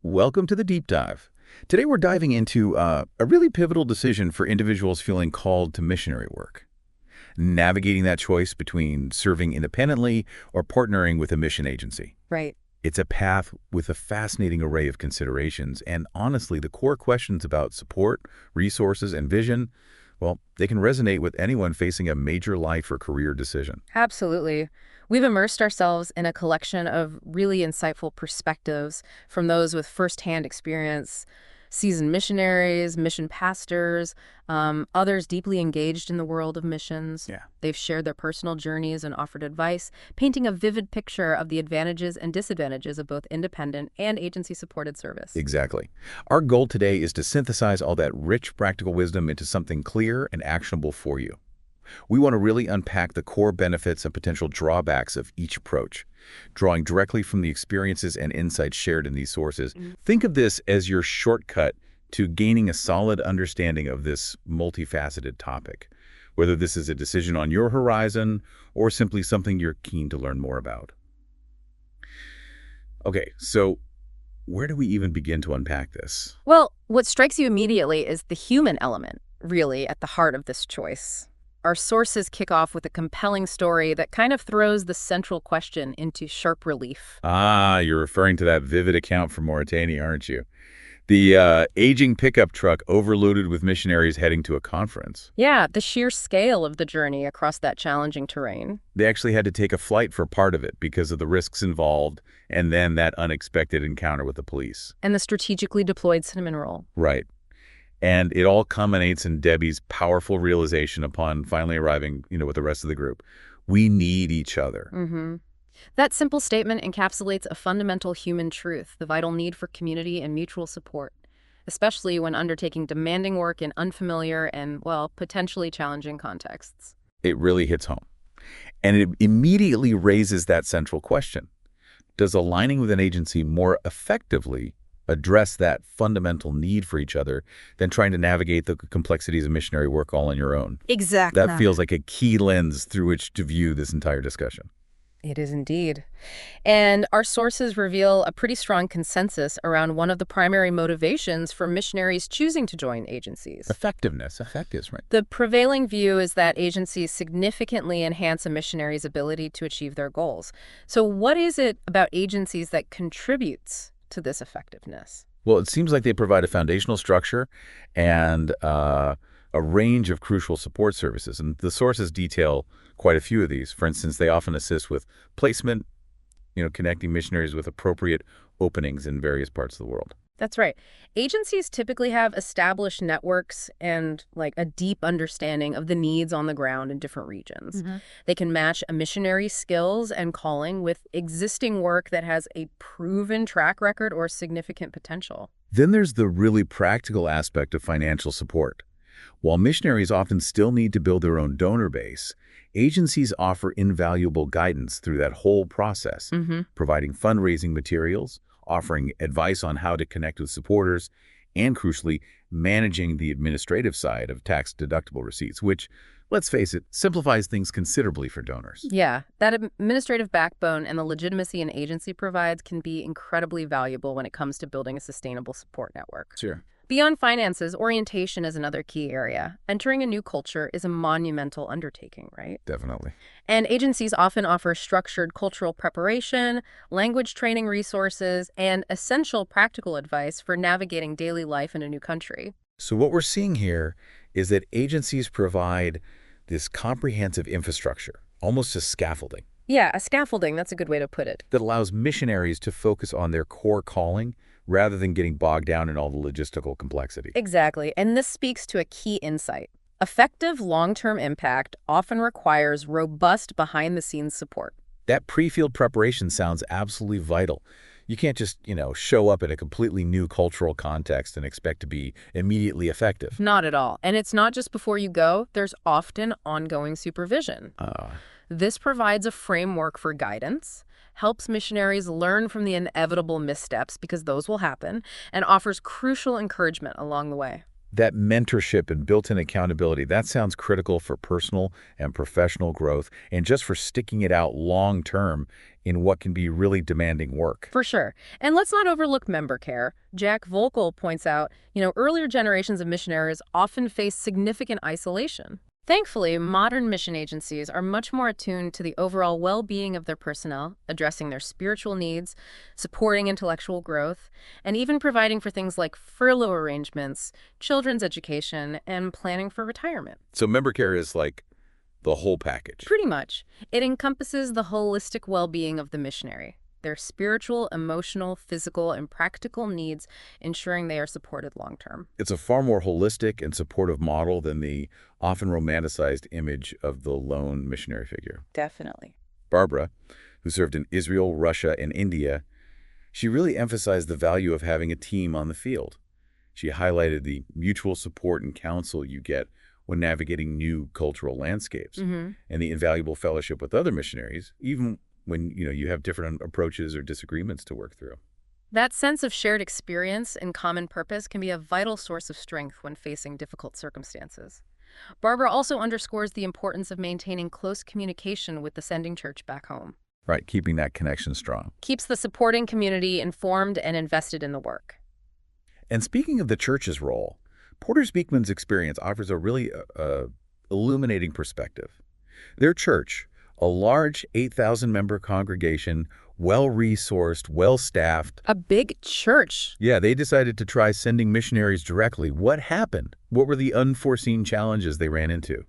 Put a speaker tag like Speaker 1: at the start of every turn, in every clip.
Speaker 1: Welcome to the deep dive. Today we're diving into a really pivotal decision for individuals feeling called to missionary work. Navigating that choice between serving independently or partnering with a mission agency.
Speaker 2: Right.
Speaker 1: It's a path with a fascinating array of considerations, and honestly, the core questions about support, resources, and vision, well, they can resonate with anyone facing a major life or career decision.
Speaker 2: Absolutely. We've immersed ourselves in a collection of really insightful perspectives from those with firsthand experience, seasoned missionaries, mission pastors, others deeply engaged in the world of missions.
Speaker 1: Yeah.
Speaker 2: They've shared their personal journeys and offered advice, painting a vivid picture of the advantages and disadvantages of both independent and agency-supported service.
Speaker 1: Exactly. Our goal today is to synthesize all that rich practical wisdom into something clear and actionable for you. We want to really unpack the core benefits and potential drawbacks of each approach, drawing directly from the experiences and insights shared in these sources. Think of this as your shortcut to gaining a solid understanding of this multifaceted topic, whether this is a decision on your horizon or simply something you're keen to learn more about. Okay, so where do we even begin to unpack this?
Speaker 2: Well, what strikes you immediately is the human element, really, at the heart of this choice. Our sources kick off with a compelling story that kind of throws the central question into sharp relief.
Speaker 1: Ah, you're referring to that vivid account from Mauritania, aren't you? The aging pickup truck overloaded with missionaries heading to a conference.
Speaker 2: Yeah, the sheer scale of the journey across that challenging terrain.
Speaker 1: They actually had to take a flight for part of it because of the risks involved and then that unexpected encounter with the police.
Speaker 2: And the strategically deployed cinnamon roll.
Speaker 1: Right. And it all culminates in Debbie's powerful realization upon finally arriving, with the rest of the group. We need each other.
Speaker 2: That simple statement encapsulates a fundamental human truth, the vital need for community and mutual support, especially when undertaking demanding work in unfamiliar and, well, potentially challenging contexts.
Speaker 1: It really hits home. And it immediately raises that central question. Does aligning with an agency more effectively address that fundamental need for each other than trying to navigate the complexities of missionary work all on your own?
Speaker 2: Exactly.
Speaker 1: That feels like a key lens through which to view this entire discussion.
Speaker 2: It is indeed. And our sources reveal a pretty strong consensus around one of the primary motivations for missionaries choosing to join agencies.
Speaker 1: Effectiveness, right?
Speaker 2: The prevailing view is that agencies significantly enhance a missionary's ability to achieve their goals. So what is it about agencies that contributes to this effectiveness?
Speaker 1: Well, it seems like they provide a foundational structure and a range of crucial support services. And the sources detail quite a few of these. For instance, they often assist with placement, connecting missionaries with appropriate openings in various parts of the world.
Speaker 2: That's right. Agencies typically have established networks and a deep understanding of the needs on the ground in different regions. They can match a missionary's skills and calling with existing work that has a proven track record or significant potential.
Speaker 1: Then there's the really practical aspect of financial support. While missionaries often still need to build their own donor base, agencies offer invaluable guidance through that whole process, providing fundraising materials, offering advice on how to connect with supporters, and crucially, managing the administrative side of tax-deductible receipts, which, let's face it, simplifies things considerably for donors.
Speaker 2: Yeah, that administrative backbone and the legitimacy an agency provides can be incredibly valuable when it comes to building a sustainable support network.
Speaker 1: Sure.
Speaker 2: Beyond finances, orientation is another key area. Entering a new culture is a monumental undertaking, right?
Speaker 1: Definitely.
Speaker 2: And agencies often offer structured cultural preparation, language training resources, and essential practical advice for navigating daily life in a new country.
Speaker 1: So what we're seeing here is that agencies provide this comprehensive infrastructure, almost a scaffolding.
Speaker 2: Yeah, a scaffolding, that's a good way to put it.
Speaker 1: That allows missionaries to focus on their core calling rather than getting bogged down in all the logistical complexity.
Speaker 2: Exactly, and this speaks to a key insight. Effective long-term impact often requires robust behind-the-scenes support.
Speaker 1: That pre-field preparation sounds absolutely vital. You can't just, show up in a completely new cultural context and expect to be immediately effective.
Speaker 2: Not at all. And it's not just before you go, there's often ongoing supervision. This provides a framework for guidance, helps missionaries learn from the inevitable missteps, because those will happen, and offers crucial encouragement along the way.
Speaker 1: That mentorship and built-in accountability, that sounds critical for personal and professional growth and just for sticking it out long-term in what can be really demanding work.
Speaker 2: For sure. And let's not overlook member care. Jack Volkel points out, earlier generations of missionaries often faced significant isolation. Thankfully, modern mission agencies are much more attuned to the overall well-being of their personnel, addressing their spiritual needs, supporting intellectual growth, and even providing for things like furlough arrangements, children's education, and planning for retirement.
Speaker 1: So member care is like the whole package.
Speaker 2: Pretty much. It encompasses the holistic well-being of the missionary, their spiritual, emotional, physical, and practical needs, ensuring they are supported long-term.
Speaker 1: It's a far more holistic and supportive model than the often romanticized image of the lone missionary figure.
Speaker 3: Definitely.
Speaker 1: Barbara, who served in Israel, Russia, and India, she really emphasized the value of having a team on the field. She highlighted the mutual support and counsel you get when navigating new cultural landscapes and the invaluable fellowship with other missionaries, even when you have different approaches or disagreements to work through.
Speaker 2: That sense of shared experience and common purpose can be a vital source of strength when facing difficult circumstances. Barbara also underscores the importance of maintaining close communication with the sending church back home.
Speaker 1: Right, keeping that connection strong.
Speaker 2: Keeps the supporting community informed and invested in the work.
Speaker 1: And speaking of the church's role, Porter Speakman's experience offers a really illuminating perspective. Their church, a large 8,000-member congregation, well-resourced, well-staffed.
Speaker 2: A big church.
Speaker 1: Yeah, they decided to try sending missionaries directly. What happened? What were the unforeseen challenges they ran into?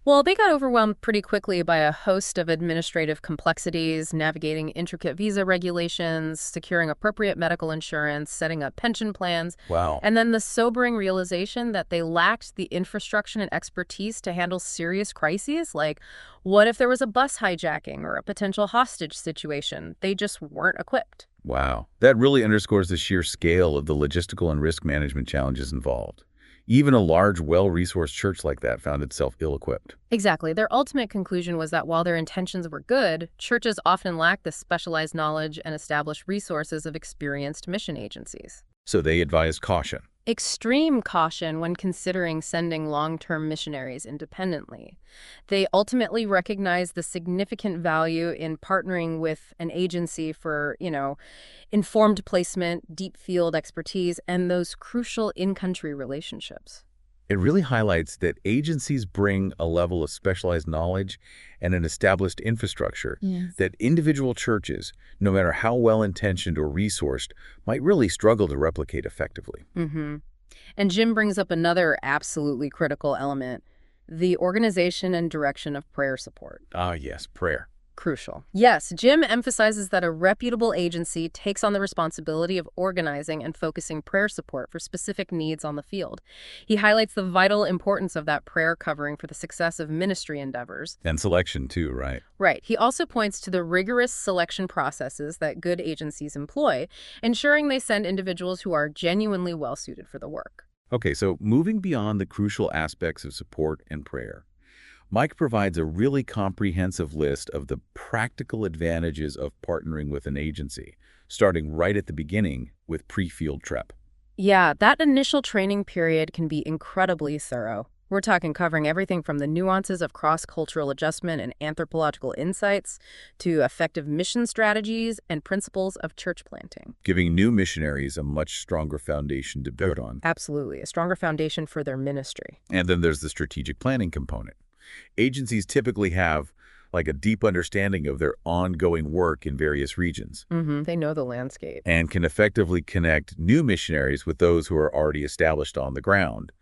Speaker 2: Well, they got overwhelmed pretty quickly by a host of administrative complexities, navigating intricate visa regulations, securing appropriate medical insurance, setting up pension plans.
Speaker 1: Wow.
Speaker 2: And then the sobering realization that they lacked the infrastructure and expertise to handle serious crises, like what if there was a bus hijacking or a potential hostage situation? They just weren't equipped.
Speaker 1: Wow. That really underscores the sheer scale of the logistical and risk management challenges involved. Even a large, well-resourced church like that found itself ill-equipped.
Speaker 2: Exactly. Their ultimate conclusion was that while their intentions were good, churches often lack the specialized knowledge and established resources of experienced mission agencies.
Speaker 1: So they advised caution.
Speaker 2: Extreme caution when considering sending long-term missionaries independently. They ultimately recognized the significant value in partnering with an agency for, informed placement, deep field expertise, and those crucial in-country relationships.
Speaker 1: It really highlights that agencies bring a level of specialized knowledge and an established infrastructure that individual churches, no matter how well-intentioned or resourced, might really struggle to replicate effectively.
Speaker 2: And Jim brings up another absolutely critical element, the organization and direction of prayer support.
Speaker 1: Ah, yes, prayer.
Speaker 2: Crucial. Yes, Jim emphasizes that a reputable agency takes on the responsibility of organizing and focusing prayer support for specific needs on the field. He highlights the vital importance of that prayer covering for the success of ministry endeavors.
Speaker 1: And selection too, right?
Speaker 2: Right. He also points to the rigorous selection processes that good agencies employ, ensuring they send individuals who are genuinely well-suited for the work.
Speaker 1: Okay, so moving beyond the crucial aspects of support and prayer, Mike provides a really comprehensive list of the practical advantages of partnering with an agency, starting right at the beginning with pre-field prep.
Speaker 2: Yeah, that initial training period can be incredibly thorough. We're talking covering everything from the nuances of cross-cultural adjustment and anthropological insights to effective mission strategies and principles of church planting.
Speaker 1: Giving new missionaries a much stronger foundation to build on.
Speaker 2: Absolutely, a stronger foundation for their ministry.
Speaker 1: And then there's the strategic planning component. Agencies typically have like a deep understanding of their ongoing work in various regions.
Speaker 2: They know the landscape.
Speaker 1: And can effectively connect new missionaries with those who are already established on the ground,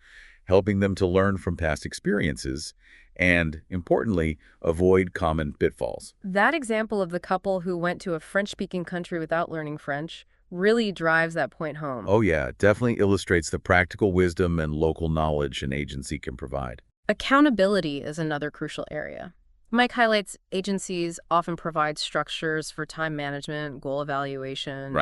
Speaker 1: helping them to learn from past experiences and, importantly, avoid common pitfalls.
Speaker 2: That example of the couple who went to a French-speaking country without learning French really drives that point home.
Speaker 1: Oh yeah, it definitely illustrates the practical wisdom and local knowledge an agency can provide.
Speaker 2: Accountability is another crucial area. Mike highlights agencies often provide structures for time management, goal evaluation,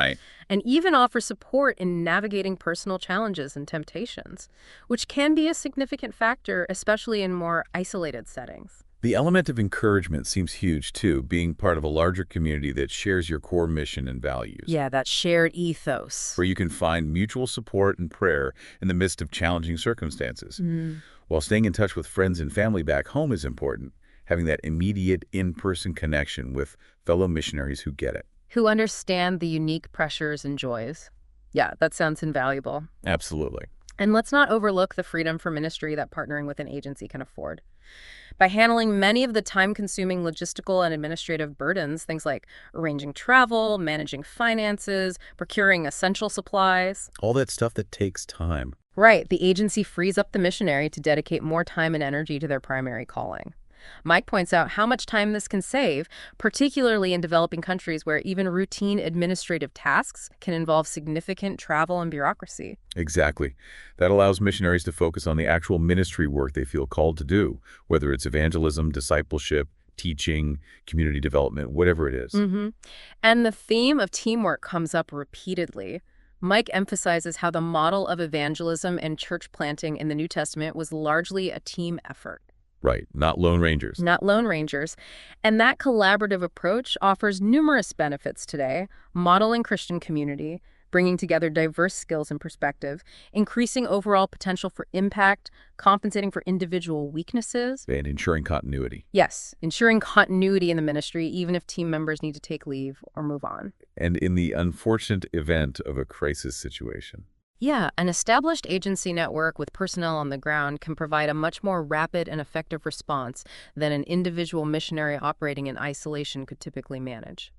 Speaker 2: and even offer support in navigating personal challenges and temptations, which can be a significant factor, especially in more isolated settings.
Speaker 1: The element of encouragement seems huge, too, being part of a larger community that shares your core mission and values,
Speaker 2: Yeah, that shared ethos.
Speaker 1: where you can find mutual support and prayer in the midst of challenging circumstances. While staying in touch with friends and family back home is important, having that immediate in-person connection with fellow missionaries who get it.
Speaker 2: Who understand the unique pressures and joys. Yeah, that sounds invaluable.
Speaker 1: Absolutely.
Speaker 2: And let's not overlook the freedom for ministry that partnering with an agency can afford. By handling many of the time-consuming logistical and administrative burdens, things like arranging travel, managing finances, procuring essential supplies.
Speaker 1: All that stuff that takes time.
Speaker 2: Right, the agency frees up the missionary to dedicate more time and energy to their primary calling. Mike points out how much time this can save, particularly in developing countries where even routine administrative tasks can involve significant travel and bureaucracy.
Speaker 1: Exactly. That allows missionaries to focus on the actual ministry work they feel called to do, whether it's evangelism, discipleship, teaching, community development, whatever it is.
Speaker 2: And the theme of teamwork comes up repeatedly. Mike emphasizes how the model of evangelism and church planting in the New Testament was largely a team effort.
Speaker 1: Right, not lone rangers.
Speaker 2: Not lone rangers. And that collaborative approach offers numerous benefits today, modeling Christian community, bringing together diverse skills and perspective, increasing overall potential for impact, compensating for individual weaknesses.
Speaker 1: And ensuring continuity.
Speaker 2: Yes, ensuring continuity in the ministry, even if team members need to take leave or move on.
Speaker 1: And in the unfortunate event of a crisis situation.
Speaker 2: Yeah, an established agency network with personnel on the ground can provide a much more rapid and effective response than an individual missionary operating in isolation could typically manage.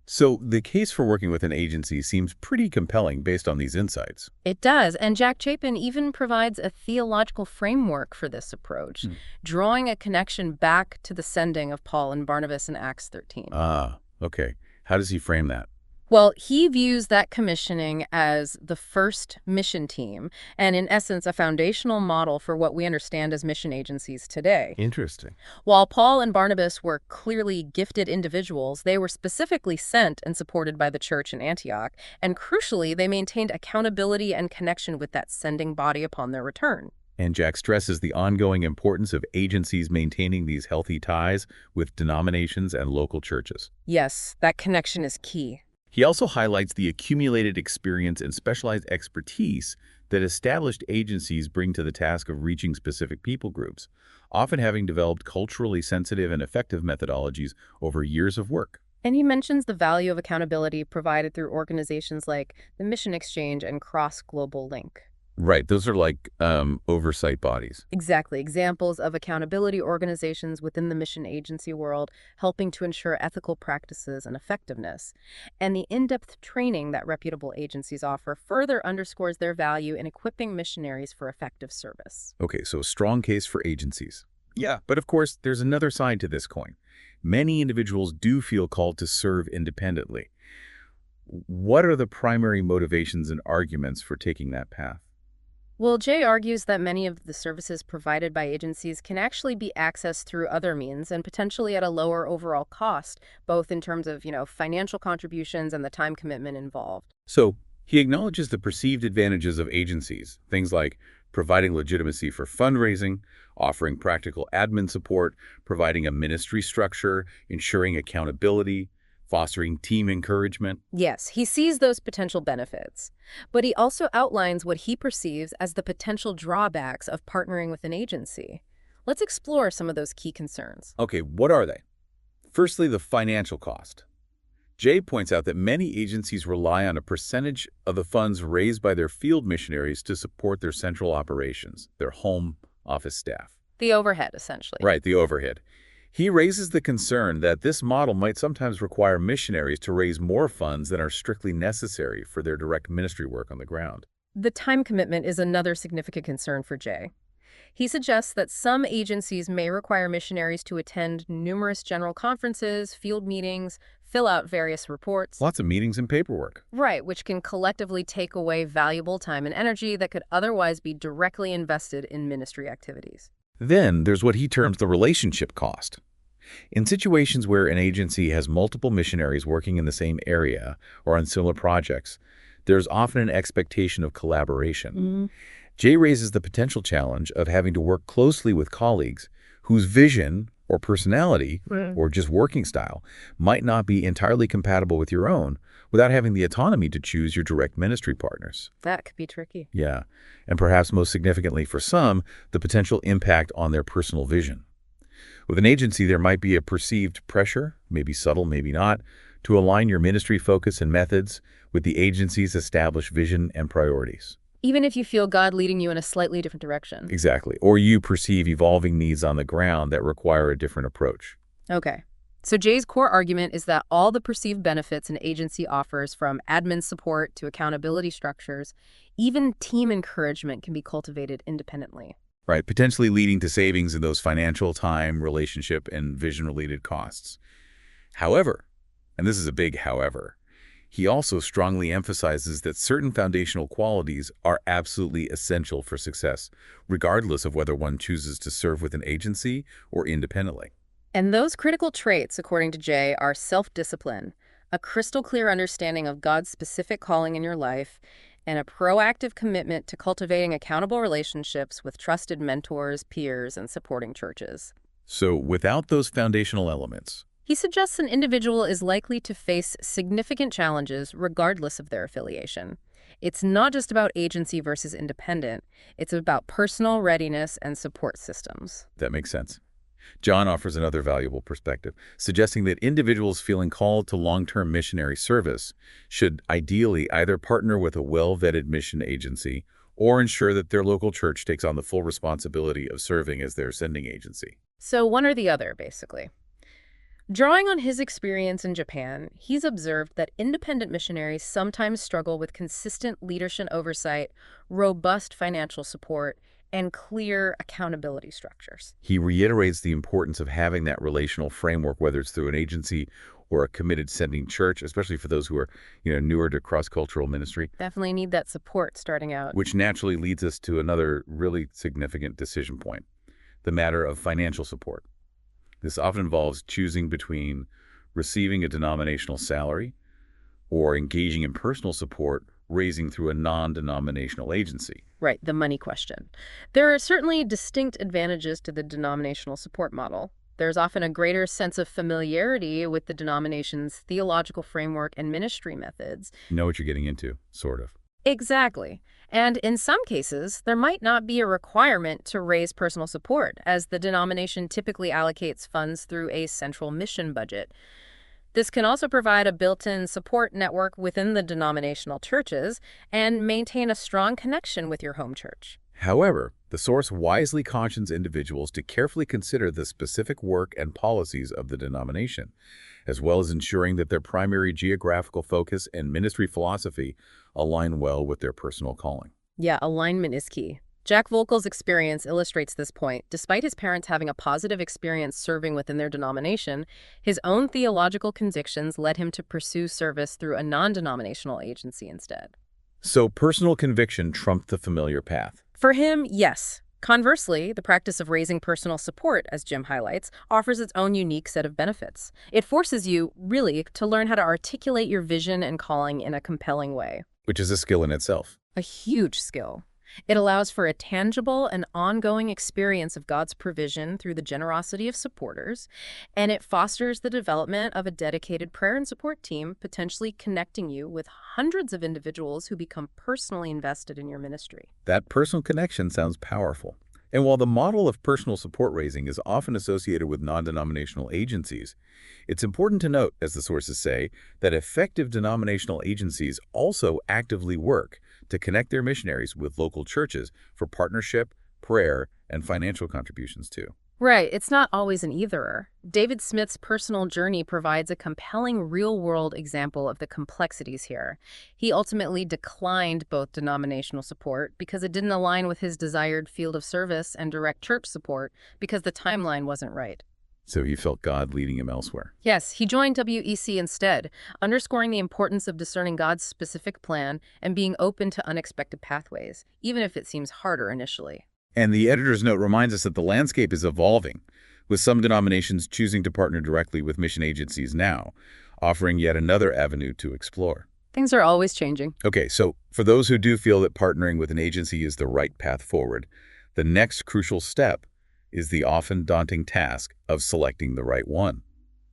Speaker 1: So the case for working with an agency seems pretty compelling based on these insights.
Speaker 2: It does, and Jack Chapin even provides a theological framework for this approach, drawing a connection back to the sending of Paul and Barnabas in Acts 13.
Speaker 1: Ah, okay. How does he frame that?
Speaker 2: Well, he views that commissioning as the first mission team and, in essence, a foundational model for what we understand as mission agencies today.
Speaker 1: Interesting.
Speaker 2: While Paul and Barnabas were clearly gifted individuals, they were specifically sent and supported by the church in Antioch, and crucially, they maintained accountability and connection with that sending body upon their return.
Speaker 1: And Jack stresses the ongoing importance of agencies maintaining these healthy ties with denominations and local churches.
Speaker 2: Yes, that connection is key.
Speaker 1: He also highlights the accumulated experience and specialized expertise that established agencies bring to the task of reaching specific people groups, often having developed culturally sensitive and effective methodologies over years of work.
Speaker 2: And he mentions the value of accountability provided through organizations like the Mission Exchange and Cross Global Link.
Speaker 1: Right, those are like oversight bodies.
Speaker 2: Exactly. Examples of accountability organizations within the mission agency world helping to ensure ethical practices and effectiveness. And the in-depth training that reputable agencies offer further underscores their value in equipping missionaries for effective service.
Speaker 1: Okay, so a strong case for agencies. Yeah, but of course, there's another side to this coin. Many individuals do feel called to serve independently. What are the primary motivations and arguments for taking that path?
Speaker 2: Well, Jay argues that many of the services provided by agencies can actually be accessed through other means and potentially at a lower overall cost, both in terms of, financial contributions and the time commitment involved.
Speaker 1: So he acknowledges the perceived advantages of agencies, things like providing legitimacy for fundraising, offering practical admin support, providing a ministry structure, ensuring accountability, fostering team encouragement.
Speaker 2: Yes, he sees those potential benefits, but he also outlines what he perceives as the potential drawbacks of partnering with an agency. Let's explore some of those key concerns.
Speaker 1: Okay, what are they? Firstly, the financial cost. Jay points out that many agencies rely on a percentage of the funds raised by their field missionaries to support their central operations, their home office staff.
Speaker 2: The overhead, essentially.
Speaker 1: Right, the overhead. He raises the concern that this model might sometimes require missionaries to raise more funds than are strictly necessary for their direct ministry work on the ground.
Speaker 2: The time commitment is another significant concern for Jay. He suggests that some agencies may require missionaries to attend numerous general conferences, field meetings, fill out various reports.
Speaker 1: Lots of meetings and paperwork.
Speaker 2: Right, which can collectively take away valuable time and energy that could otherwise be directly invested in ministry activities.
Speaker 1: Then there's what he terms the relationship cost. In situations where an agency has multiple missionaries working in the same area or on similar projects, there's often an expectation of collaboration. Jay raises the potential challenge of having to work closely with colleagues whose vision or personality, or just working style might not be entirely compatible with your own without having the autonomy to choose your direct ministry partners.
Speaker 2: That could be tricky.
Speaker 1: Yeah, and perhaps most significantly for some, the potential impact on their personal vision. With an agency, there might be a perceived pressure, maybe subtle, maybe not, to align your ministry focus and methods with the agency's established vision and priorities.
Speaker 2: Even if you feel God leading you in a slightly different direction.
Speaker 1: Exactly. Or you perceive evolving needs on the ground that require a different approach.
Speaker 2: Okay. So Jay's core argument is that all the perceived benefits an agency offers, from admin support to accountability structures, even team encouragement, can be cultivated independently.
Speaker 1: Right, potentially leading to savings in those financial, time, relationship, and vision-related costs. However, and this is a big however, he also strongly emphasizes that certain foundational qualities are absolutely essential for success, regardless of whether one chooses to serve with an agency or independently.
Speaker 2: And those critical traits, according to Jay, are self-discipline, a crystal clear understanding of God's specific calling in your life, and a proactive commitment to cultivating accountable relationships with trusted mentors, peers, and supporting churches.
Speaker 1: So without those foundational elements,
Speaker 2: He suggests an individual is likely to face significant challenges regardless of their affiliation. It's not just about agency versus independent. It's about personal readiness and support systems.
Speaker 1: that makes sense. John offers another valuable perspective, suggesting that individuals feeling called to long-term missionary service should ideally either partner with a well-vetted mission agency or ensure that their local church takes on the full responsibility of serving as their sending agency.
Speaker 2: So one or the other, basically. Drawing on his experience in Japan, he's observed that independent missionaries sometimes struggle with consistent leadership oversight, robust financial support, and clear accountability structures.
Speaker 1: He reiterates the importance of having that relational framework, whether it's through an agency or a committed sending church, especially for those who are, newer to cross-cultural ministry,
Speaker 2: Definitely need that support starting out.
Speaker 1: which naturally leads us to another really significant decision point, the matter of financial support. This often involves choosing between receiving a denominational salary or engaging in personal support, raising through a non-denominational agency.
Speaker 2: Right, the money question. There are certainly distinct advantages to the denominational support model. There's often a greater sense of familiarity with the denomination's theological framework and ministry methods.
Speaker 1: You know what you're getting into, sort of.
Speaker 2: Exactly. And in some cases, there might not be a requirement to raise personal support, as the denomination typically allocates funds through a central mission budget. This can also provide a built-in support network within the denominational churches and maintain a strong connection with your home church.
Speaker 1: However, the source wisely cautions individuals to carefully consider the specific work and policies of the denomination, as well as ensuring that their primary geographical focus and ministry philosophy align well with their personal calling.
Speaker 2: Yeah, alignment is key. Jack Volkel's experience illustrates this point. Despite his parents having a positive experience serving within their denomination, his own theological convictions led him to pursue service through a non-denominational agency instead.
Speaker 1: So personal conviction trumped the familiar path.
Speaker 2: For him, yes. Conversely, the practice of raising personal support, as Jim highlights, offers its own unique set of benefits. It forces you, really, to learn how to articulate your vision and calling in a compelling way.
Speaker 1: Which is a skill in itself.
Speaker 2: A huge skill. It allows for a tangible and ongoing experience of God's provision through the generosity of supporters, and it fosters the development of a dedicated prayer and support team, potentially connecting you with hundreds of individuals who become personally invested in your ministry.
Speaker 1: That personal connection sounds powerful. And while the model of personal support raising is often associated with non-denominational agencies, it's important to note, as the sources say, that effective denominational agencies also actively work to connect their missionaries with local churches for partnership, prayer, and financial contributions too.
Speaker 2: Right, it's not always an either-or. David Smith's personal journey provides a compelling real-world example of the complexities here. He ultimately declined both denominational support because it didn't align with his desired field of service, and direct church support because the timeline wasn't right.
Speaker 1: So he felt God leading him elsewhere.
Speaker 2: Yes, he joined WEC instead, underscoring the importance of discerning God's specific plan and being open to unexpected pathways, even if it seems harder initially.
Speaker 1: And the editor's note reminds us that the landscape is evolving, with some denominations choosing to partner directly with mission agencies now, offering yet another avenue to explore.
Speaker 2: Things are always changing.
Speaker 1: Okay, so for those who do feel that partnering with an agency is the right path forward, the next crucial step is the often daunting task of selecting the right one.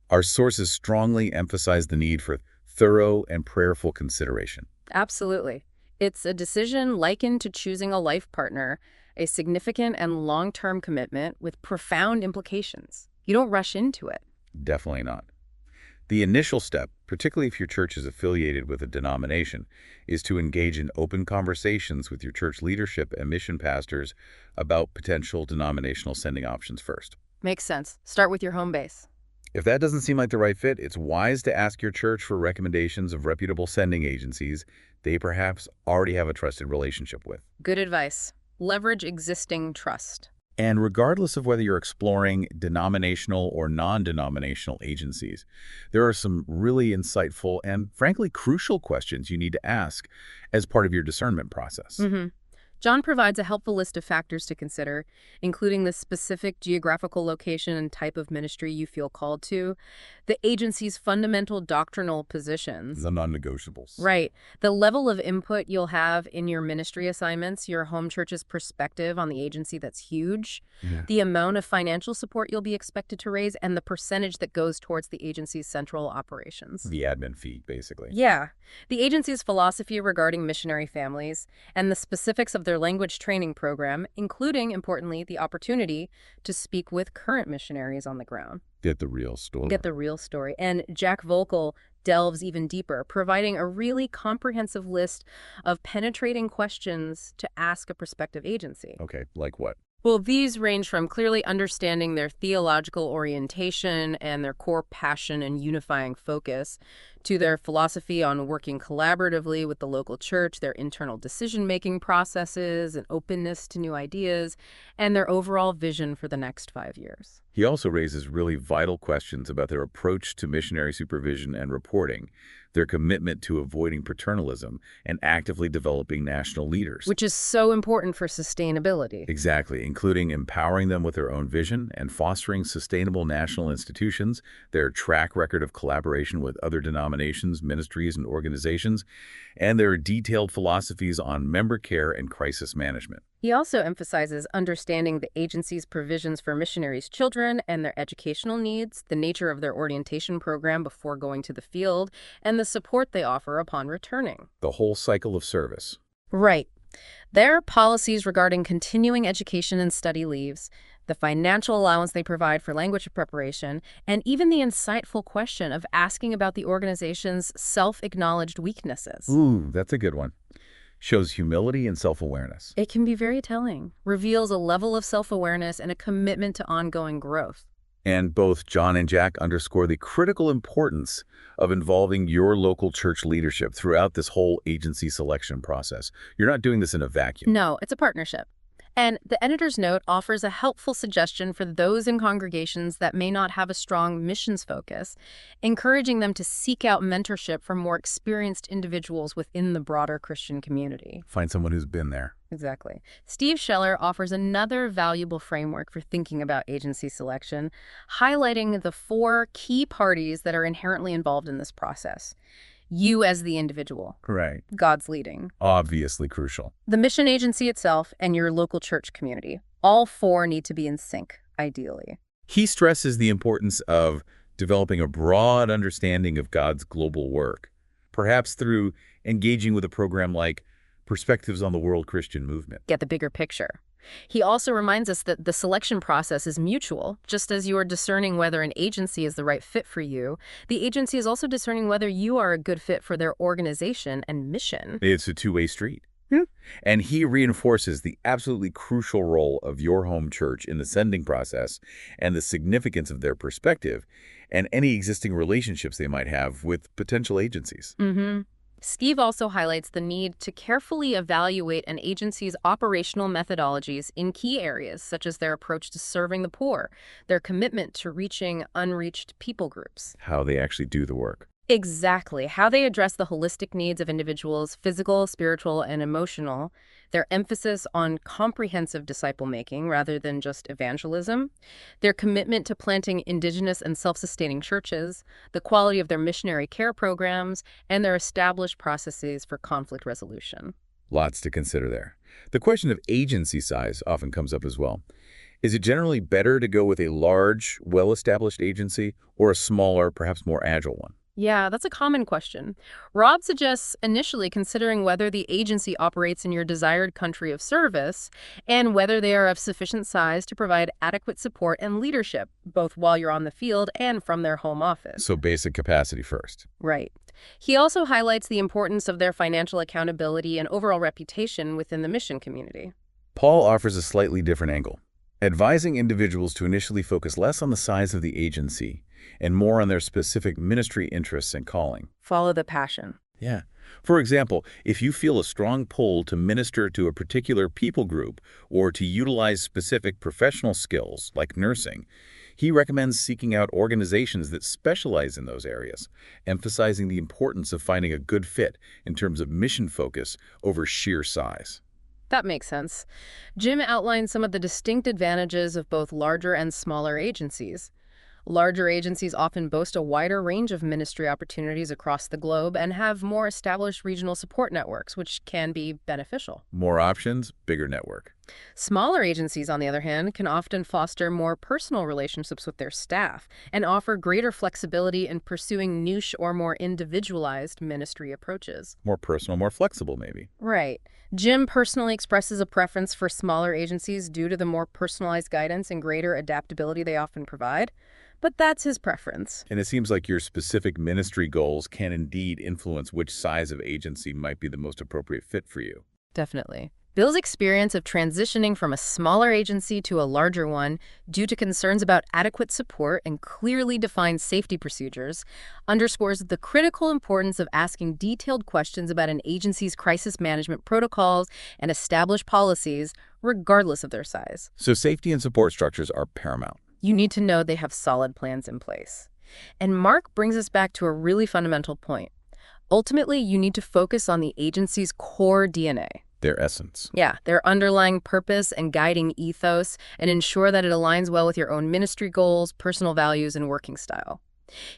Speaker 1: Our sources strongly emphasize the need for thorough and prayerful consideration.
Speaker 2: Absolutely. It's a decision likened to choosing a life partner, a significant and long-term commitment with profound implications. You don't rush into it.
Speaker 1: Definitely not. The initial step, particularly if your church is affiliated with a denomination, is to engage in open conversations with your church leadership and mission pastors about potential denominational sending options first.
Speaker 2: Makes sense. Start with your home base.
Speaker 1: If that doesn't seem like the right fit, it's wise to ask your church for recommendations of reputable sending agencies they perhaps already have a trusted relationship with.
Speaker 2: Good advice. Leverage existing trust.
Speaker 1: And regardless of whether you're exploring denominational or non-denominational agencies, there are some really insightful and frankly crucial questions you need to ask as part of your discernment process.
Speaker 2: John provides a helpful list of factors to consider, including the specific geographical location and type of ministry you feel called to, the agency's fundamental doctrinal positions.
Speaker 1: The non-negotiables.
Speaker 2: Right. The level of input you'll have in your ministry assignments, your home church's perspective on the agency that's huge, the amount of financial support you'll be expected to raise, and the percentage that goes towards the agency's central operations.
Speaker 1: The admin fee, basically.
Speaker 2: Yeah. The agency's philosophy regarding missionary families and the specifics of their language training program, including, importantly, the opportunity to speak with current missionaries on the ground.
Speaker 1: Get the real story.
Speaker 2: Get the real story. And Jack Volkel delves even deeper, providing a really comprehensive list of penetrating questions to ask a prospective agency.
Speaker 1: Okay, like what?
Speaker 2: Well, these range from clearly understanding their theological orientation and their core passion and unifying focus, to their philosophy on working collaboratively with the local church, their internal decision-making processes and openness to new ideas, and their overall vision for the next 5 years.
Speaker 1: He also raises really vital questions about their approach to missionary supervision and reporting, their commitment to avoiding paternalism, and actively developing national leaders.
Speaker 2: Which is so important for sustainability.
Speaker 1: Exactly, including empowering them with their own vision and fostering sustainable national institutions, their track record of collaboration with other denominations, ministries, and organizations, and their detailed philosophies on member care and crisis management.
Speaker 2: He also emphasizes understanding the agency's provisions for missionaries' children and their educational needs, the nature of their orientation program before going to the field, and the support they offer upon returning.
Speaker 1: The whole cycle of service.
Speaker 2: Right. Their policies regarding continuing education and study leaves, the financial allowance they provide for language preparation, and even the insightful question of asking about the organization's self-acknowledged weaknesses.
Speaker 1: Ooh, that's a good one. Shows humility and self-awareness.
Speaker 2: It can be very telling, reveals a level of self-awareness and a commitment to ongoing growth.
Speaker 1: And both John and Jack underscore the critical importance of involving your local church leadership throughout this whole agency selection process. You're not doing this in a vacuum.
Speaker 2: No, it's a partnership. And the editor's note offers a helpful suggestion for those in congregations that may not have a strong missions focus, encouraging them to seek out mentorship from more experienced individuals within the broader Christian community.
Speaker 1: Find someone who's been there.
Speaker 2: Exactly. Steve Scheller offers another valuable framework for thinking about agency selection, highlighting the 4 key parties that are inherently involved in this process. You as the individual.
Speaker 1: Right.
Speaker 2: God's leading.
Speaker 1: Obviously crucial.
Speaker 2: The mission agency itself and your local church community. All 4 need to be in sync, ideally.
Speaker 1: He stresses the importance of developing a broad understanding of God's global work, perhaps through engaging with a program like Perspectives on the World Christian Movement.
Speaker 2: Get the bigger picture. He also reminds us that the selection process is mutual. Just as you are discerning whether an agency is the right fit for you, the agency is also discerning whether you are a good fit for their organization and mission.
Speaker 1: It's a two-way street. And he reinforces the absolutely crucial role of your home church in the sending process and the significance of their perspective and any existing relationships they might have with potential agencies.
Speaker 2: Steve also highlights the need to carefully evaluate an agency's operational methodologies in key areas, such as their approach to serving the poor, their commitment to reaching unreached people groups.
Speaker 1: How they actually do the work.
Speaker 2: Exactly. How they address the holistic needs of individuals, physical, spiritual, and emotional, their emphasis on comprehensive disciple-making rather than just evangelism, their commitment to planting indigenous and self-sustaining churches, the quality of their missionary care programs, and their established processes for conflict resolution.
Speaker 1: Lots to consider there. The question of agency size often comes up as well. Is it generally better to go with a large, well-established agency or a smaller, perhaps more agile one?
Speaker 2: Yeah, that's a common question. Rob suggests initially considering whether the agency operates in your desired country of service and whether they are of sufficient size to provide adequate support and leadership, both while you're on the field and from their home office.
Speaker 1: So basic capacity first.
Speaker 2: Right. He also highlights the importance of their financial accountability and overall reputation within the mission community.
Speaker 1: Paul offers a slightly different angle, advising individuals to initially focus less on the size of the agency and more on their specific ministry interests and calling.
Speaker 2: Follow the passion.
Speaker 1: Yeah. For example, if you feel a strong pull to minister to a particular people group or to utilize specific professional skills like nursing, he recommends seeking out organizations that specialize in those areas, emphasizing the importance of finding a good fit in terms of mission focus over sheer size.
Speaker 2: That makes sense. Jim outlined some of the distinct advantages of both larger and smaller agencies. Larger agencies often boast a wider range of ministry opportunities across the globe and have more established regional support networks, which can be beneficial.
Speaker 1: More options, bigger network.
Speaker 2: Smaller agencies, on the other hand, can often foster more personal relationships with their staff and offer greater flexibility in pursuing niche or more individualized ministry approaches.
Speaker 1: More personal, more flexible, maybe.
Speaker 2: Right. Jim personally expresses a preference for smaller agencies due to the more personalized guidance and greater adaptability they often provide. But that's his preference.
Speaker 1: And it seems like your specific ministry goals can indeed influence which size of agency might be the most appropriate fit for you.
Speaker 2: Definitely. Bill's experience of transitioning from a smaller agency to a larger one due to concerns about adequate support and clearly defined safety procedures underscores the critical importance of asking detailed questions about an agency's crisis management protocols and established policies, regardless of their size.
Speaker 1: So safety and support structures are paramount.
Speaker 2: You need to know they have solid plans in place. And Mark brings us back to a really fundamental point. Ultimately, you need to focus on the agency's core DNA.
Speaker 1: Their essence.
Speaker 2: Yeah, their underlying purpose and guiding ethos, and ensure that it aligns well with your own ministry goals, personal values, and working style.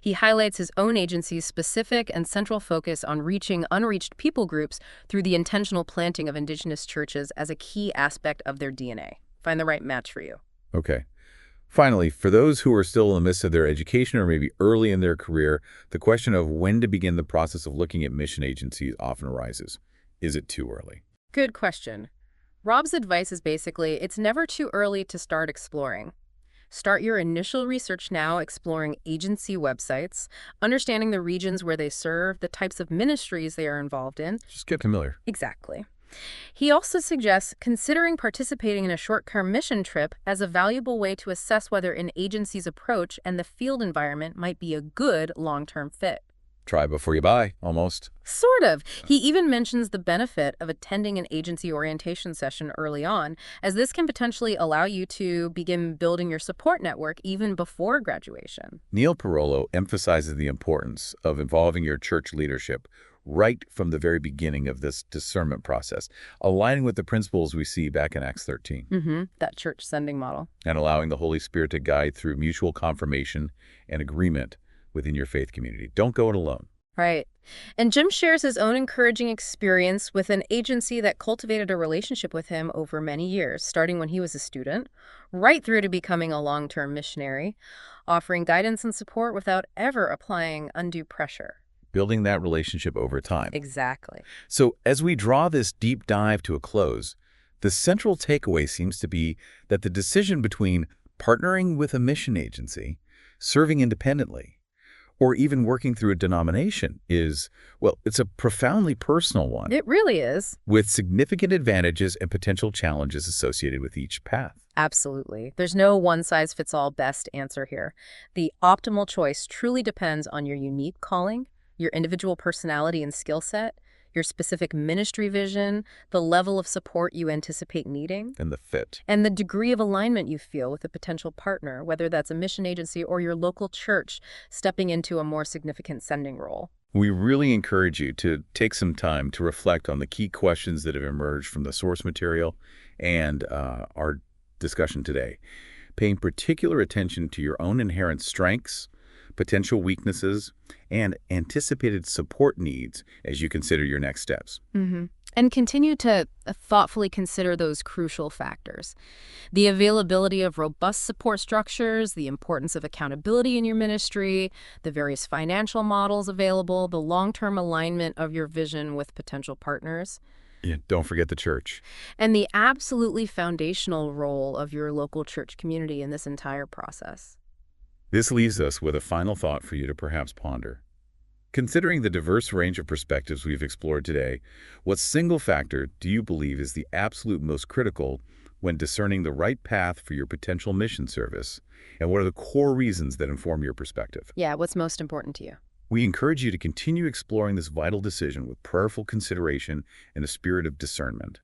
Speaker 2: He highlights his own agency's specific and central focus on reaching unreached people groups through the intentional planting of indigenous churches as a key aspect of their DNA. Find the right match for you.
Speaker 1: Okay. Finally, for those who are still in the midst of their education or maybe early in their career, the question of when to begin the process of looking at mission agencies often arises. Is it too early?
Speaker 2: Good question. Rob's advice is basically, it's never too early to start exploring. Start your initial research now, exploring agency websites, understanding the regions where they serve, the types of ministries they are involved in.
Speaker 1: Just get familiar.
Speaker 2: Exactly. He also suggests considering participating in a short-term mission trip as a valuable way to assess whether an agency's approach and the field environment might be a good long-term fit.
Speaker 1: Try before you buy, almost.
Speaker 2: Sort of. He even mentions the benefit of attending an agency orientation session early on, as this can potentially allow you to begin building your support network even before graduation.
Speaker 1: Neil Parolo emphasizes the importance of involving your church leadership right from the very beginning of this discernment process, aligning with the principles we see back in Acts 13.
Speaker 2: That church sending model.
Speaker 1: And allowing the Holy Spirit to guide through mutual confirmation and agreement within your faith community. Don't go it alone.
Speaker 2: Right. And Jim shares his own encouraging experience with an agency that cultivated a relationship with him over many years, starting when he was a student, right through to becoming a long-term missionary, offering guidance and support without ever applying undue pressure.
Speaker 1: Building that relationship over time.
Speaker 2: Exactly.
Speaker 1: So as we draw this deep dive to a close, the central takeaway seems to be that the decision between partnering with a mission agency, serving independently, or even working through a denomination is, well, it's a profoundly personal one.
Speaker 2: It really is.
Speaker 1: With significant advantages and potential challenges associated with each path.
Speaker 2: Absolutely. There's no one-size-fits-all best answer here. The optimal choice truly depends on your unique calling, your individual personality and skill set, your specific ministry vision, the level of support you anticipate needing,
Speaker 1: And the fit.
Speaker 2: and the degree of alignment you feel with a potential partner, whether that's a mission agency or your local church stepping into a more significant sending role.
Speaker 1: We really encourage you to take some time to reflect on the key questions that have emerged from the source material and our discussion today, paying particular attention to your own inherent strengths, potential weaknesses, and anticipated support needs as you consider your next steps.
Speaker 2: And continue to thoughtfully consider those crucial factors. The availability of robust support structures, the importance of accountability in your ministry, the various financial models available, the long-term alignment of your vision with potential partners,
Speaker 1: Yeah, don't forget the church.
Speaker 2: and the absolutely foundational role of your local church community in this entire process.
Speaker 1: This leaves us with a final thought for you to perhaps ponder. Considering the diverse range of perspectives we've explored today, what single factor do you believe is the absolute most critical when discerning the right path for your potential mission service? And what are the core reasons that inform your perspective?
Speaker 2: Yeah, what's most important to you?
Speaker 1: We encourage you to continue exploring this vital decision with prayerful consideration and a spirit of discernment.